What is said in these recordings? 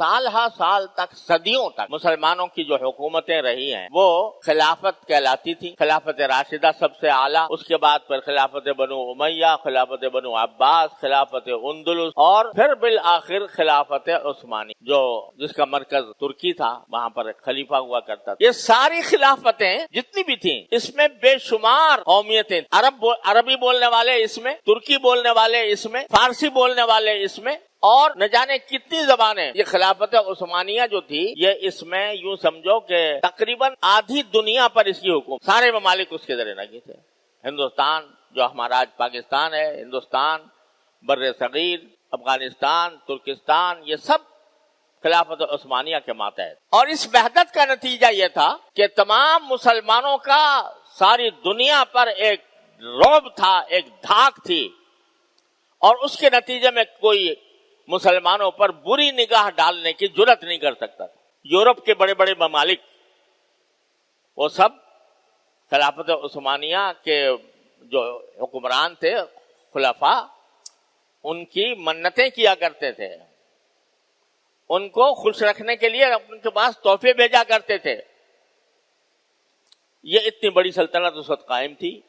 سال ہا سال تک، صدیوں تک مسلمانوں کی جو حکومتیں رہی ہیں وہ خلافت کہلاتی تھی. خلافت راشدہ سب سے اعلیٰ، اس کے بعد پھر خلافت بنو امیہ، خلافت بنو عباس، خلافت اندلس، اور پھر بالآخر خلافت عثمانی جس کا مرکز ترکی تھا، وہاں پر ایک خلیفہ ہوا کرتا تھا. یہ ساری خلافتیں جتنی بھی تھیں اس میں بے شمار قومیتیں، عربی بولنے والے اس میں، ترکی بولنے والے اس میں، فارسی بولنے والے اس میں، اور نہ جانے کتنی زبانیں. یہ خلافت عثمانیہ جو تھی یہ اس میں یوں سمجھو کہ تقریباً آدھی دنیا پر اس کی حکومت، سارے ممالک اس کے ذریعے لگے تھے. ہندوستان جو ہمارا آج پاکستان ہے، ہندوستان، بر صغیر، افغانستان، ترکستان، یہ سب خلافت عثمانیہ کے ماتحت. اور اس وحدت کا نتیجہ یہ تھا کہ تمام مسلمانوں کا ساری دنیا پر ایک رعب تھا، ایک دھاک تھی، اور اس کے نتیجے میں کوئی مسلمانوں پر بری نگاہ ڈالنے کی جرات نہیں کر سکتا تھا. یورپ کے بڑے بڑے ممالک وہ سب خلافت عثمانیہ کے جو حکمران تھے، خلفاء، ان کی منتیں کیا کرتے تھے، ان کو خوش رکھنے کے لیے ان کے پاس تحفے بھیجا کرتے تھے. یہ اتنی بڑی سلطنت اس وقت قائم تھی.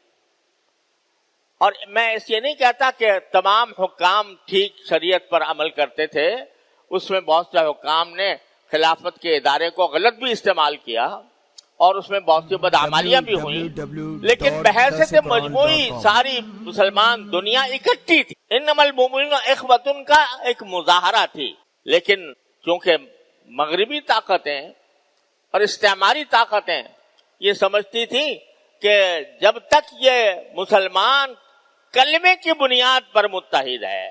اور میں اس یہ نہیں کہتا کہ تمام حکام ٹھیک شریعت پر عمل کرتے تھے، اس میں بہت سے حکام نے خلافت کے ادارے کو غلط بھی استعمال کیا اور اس میں بہت سی بدعمالیاں بھی ہوئیں، لیکن بحیثیت مجموعی ساری مسلمان دنیا اکٹھی تھی. انما المؤمنون اخوۃ کا ایک مظاہرہ تھی. لیکن چونکہ مغربی طاقتیں اور استعماری طاقتیں یہ سمجھتی تھیں کہ جب تک یہ مسلمان کلمے کی بنیاد پر متحد ہے،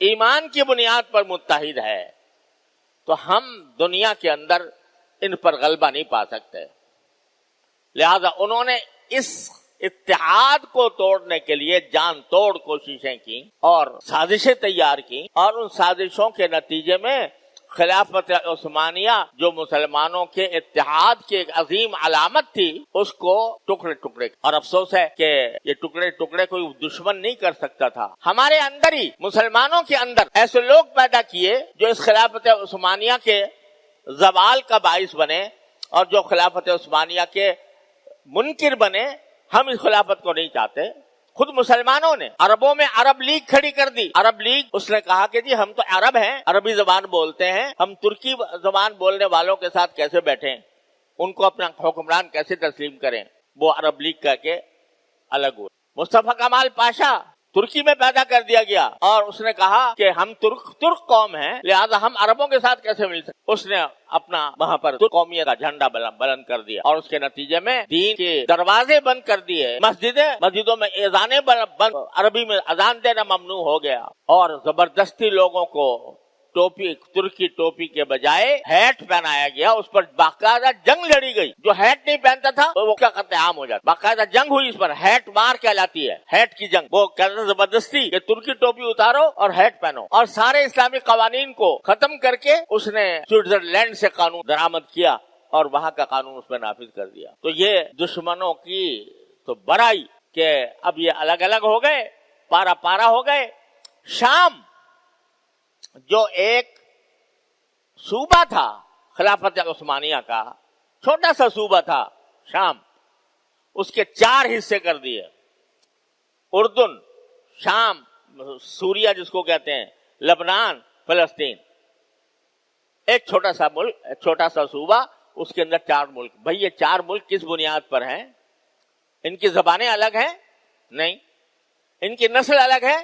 ایمان کی بنیاد پر متحد ہے، تو ہم دنیا کے اندر ان پر غلبہ نہیں پا سکتے. لہذا انہوں نے اس اتحاد کو توڑنے کے لیے جان توڑ کوششیں کی اور سازشیں تیار کی، اور ان سازشوں کے نتیجے میں خلافت عثمانیہ جو مسلمانوں کے اتحاد کی ایک عظیم علامت تھی، اس کو ٹکڑے ٹکڑے. اور افسوس ہے کہ یہ ٹکڑے ٹکڑے کوئی دشمن نہیں کر سکتا تھا. ہمارے اندر ہی، مسلمانوں کے اندر ایسے لوگ پیدا کیے جو اس خلافت عثمانیہ کے زوال کا باعث بنے اور جو خلافت عثمانیہ کے منکر بنے. ہم اس خلافت کو نہیں چاہتے. خود مسلمانوں نے عربوں میں عرب لیگ کھڑی کر دی. عرب لیگ، اس نے کہا کہ جی ہم تو عرب ہیں، عربی زبان بولتے ہیں، ہم ترکی زبان بولنے والوں کے ساتھ کیسے بیٹھیں، ان کو اپنا حکمران کیسے تسلیم کریں. وہ عرب لیگ کہہ کے الگ ہوئے. مصطفیٰ کمال پاشا ترکی میں پیدا کر دیا گیا اور اس نے کہا کہ ہم ترک قوم ہیں، لہذا ہم عربوں کے ساتھ کیسے مل سکتے. اس نے اپنا وہاں پر ترک قومیت کا جھنڈا بلند کر دیا اور اس کے نتیجے میں دین کے دروازے بند کر دیے. مسجدوں میں اذانیں بند، عربی میں اذان دینا ممنوع ہو گیا، اور زبردستی لوگوں کو ترکی ٹوپی کے بجائے ہیٹ پہنایا گیا. اس پر باقاعدہ جنگ لڑی گئی. جو ہیٹ نہیں پہنتا تھا وہ کیا قتل عام ہو جاتا. باقاعدہ جنگ ہوئی اس پر. ہیٹ مار کہلاتی ہے، ہیٹ کی جنگ. وہ کہتا زبردستی کہ ترکی ٹوپی اتارو اور ہیٹ پہنو، اور سارے اسلامی قوانین کو ختم کر کے اس نے سوئٹزرلینڈ سے قانون درآمد کیا اور وہاں کا قانون اس میں نافذ کر دیا. تو یہ دشمنوں کی تو برائی کہ اب یہ الگ الگ ہو گئے، پارا پارا ہو گئے. شام جو ایک صوبہ تھا خلافت عثمانیہ کا، چھوٹا سا صوبہ تھا شام، اس کے 4 حصے کر دیے. اردن، شام، سوریا جس کو کہتے ہیں، لبنان، فلسطین. ایک چھوٹا سا ملک، چھوٹا سا صوبہ، اس کے اندر 4 ملک. بھئی یہ 4 ملک کس بنیاد پر ہیں؟ ان کی زبانیں الگ ہیں؟ نہیں. ان کی نسل الگ ہے؟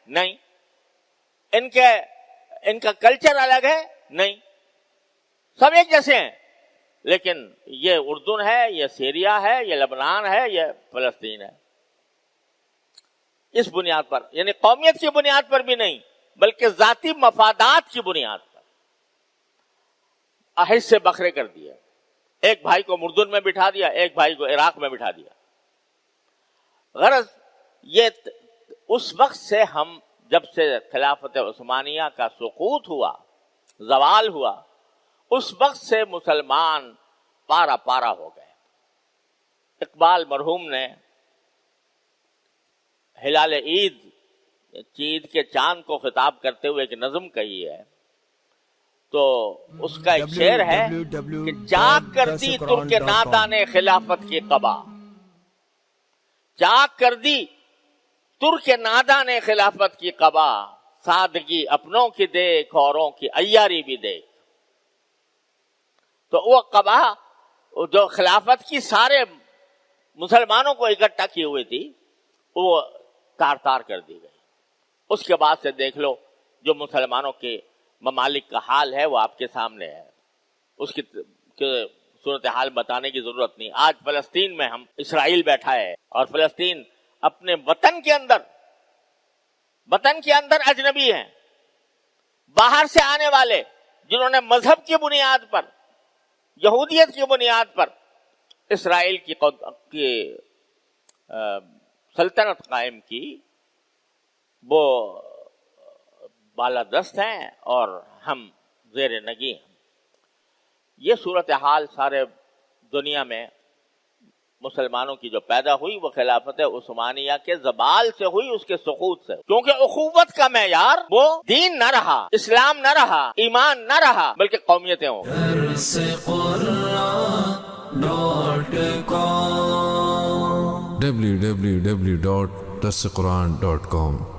نہیں. ان کا کلچر الگ ہے؟ نہیں. سب ایک جیسے ہیں. لیکن یہ اردن ہے، یہ سیریا ہے، یہ لبنان ہے، یہ فلسطین ہے. اس بنیاد پر، یعنی قومیت کی بنیاد پر بھی نہیں، بلکہ ذاتی مفادات کی بنیاد پر حصے بکھرے کر دیے. ایک بھائی کو اردن میں بٹھا دیا، ایک بھائی کو عراق میں بٹھا دیا. غرض یہ اس وقت سے ہم، جب سے خلافت عثمانیہ کا سقوط ہوا، زوال ہوا، اس وقت سے مسلمان پارا پارا ہو گئے. اقبال مرحوم نے ہلال عید کے چاند کو خطاب کرتے ہوئے ایک نظم کہی ہے تو اس کا ایک شعر ہے کہ چاک کر دی ترک نادا نے خلافت کی قبا، چاک کر دی ترک نادا نے خلافت کی قبا، سادگی اپنوں کی دیکھ اوروں کی عیاری بھی دیکھ. تو وہ قبا جو خلافت کی سارے مسلمانوں کو اکٹھا کی ہوئی تھی وہ تار تار کر دی گئی. اس کے بعد سے دیکھ لو جو مسلمانوں کے ممالک کا حال ہے وہ آپ کے سامنے ہے. اس کی صورتحال بتانے کی ضرورت نہیں. آج فلسطین میں ہم اسرائیل بیٹھا ہے اور فلسطین اپنے وطن کے اندر اجنبی ہیں، باہر سے آنے والے جنہوں نے مذہب کی بنیاد پر، یہودیت کی بنیاد پر اسرائیل کی سلطنت قائم کی، وہ بالادست ہیں اور ہم زیر نگی ہیں. یہ صورتحال سارے دنیا میں مسلمانوں کی جو پیدا ہوئی وہ خلافت عثمانیہ کے زوال سے ہوئی، اس کے سقوط سے. کیونکہ اخوت کا معیار وہ دین نہ رہا، اسلام نہ رہا، ایمان نہ رہا، بلکہ قومیتیں ہوں. www.darsequran.com